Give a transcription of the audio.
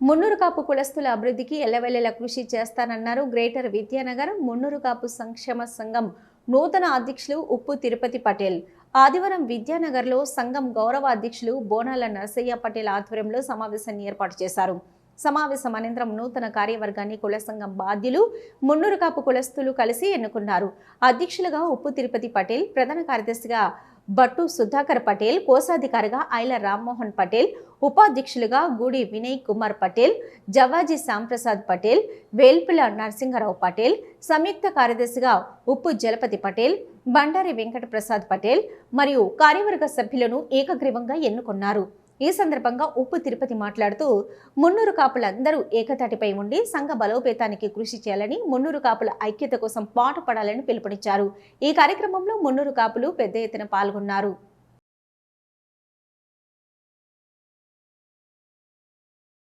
మున్నూరు కాపు కులస్తుల అభివృద్ధికి ఎల్లవెల్లలా కృషి చేస్తానన్నారు గ్రేటర్ విద్యానగర్ మున్నూరు కాపు సంక్షేమ సంఘం నూతన అధ్యక్షులు ఉప్పు తిరుపతి పటేల్. ఆదివారం విద్యానగర్లో సంఘం గౌరవ అధ్యక్షులు బోనాల నరసయ్య పటేల్ ఆధ్వర్యంలో సమావేశాన్ని ఏర్పాటు చేశారు. సమావేశం అనంతరం నూతన కార్యవర్గాన్ని కుల సంఘం బాధ్యులు మున్నూరు కాపు కులస్తులు కలిసి ఎన్నుకున్నారు. అధ్యక్షులుగా ఉప్పు తిరుపతి పటేల్, ప్రధాన కార్యదర్శిగా బట్టు సుధాకర్ పటేల్, కోశాధికారిగా ఐల రామ్మోహన్ పటేల్, ఉపాధ్యక్షులుగా గూడి వినయ్ కుమార్ పటేల్, జవాజీ శ్యాంప్రసాద్ పటేల్, వేల్పుల నరసింగరావు పటేల్, సంయుక్త కార్యదర్శిగా ఉప్పు జలపతి పటేల్, బండారి వెంకట ప్రసాద్ పటేల్ మరియు కార్యవర్గ సభ్యులను ఏకగ్రీవంగా ఎన్నుకున్నారు. ఈ సందర్భంగా ఉప్పు తిరుపతి మాట్లాడుతూ మున్నూరు కాపులందరూ ఏకతాటిపై ఉండి సంఘ బలోపేతానికి కృషి చేయాలని, మున్నూరు కాపుల ఐక్యత కోసం పాటుపడాలని పిలుపునిచ్చారు. ఈ కార్యక్రమంలో మున్నూరు కాపులు పెద్ద ఎత్తున పాల్గొన్నారు.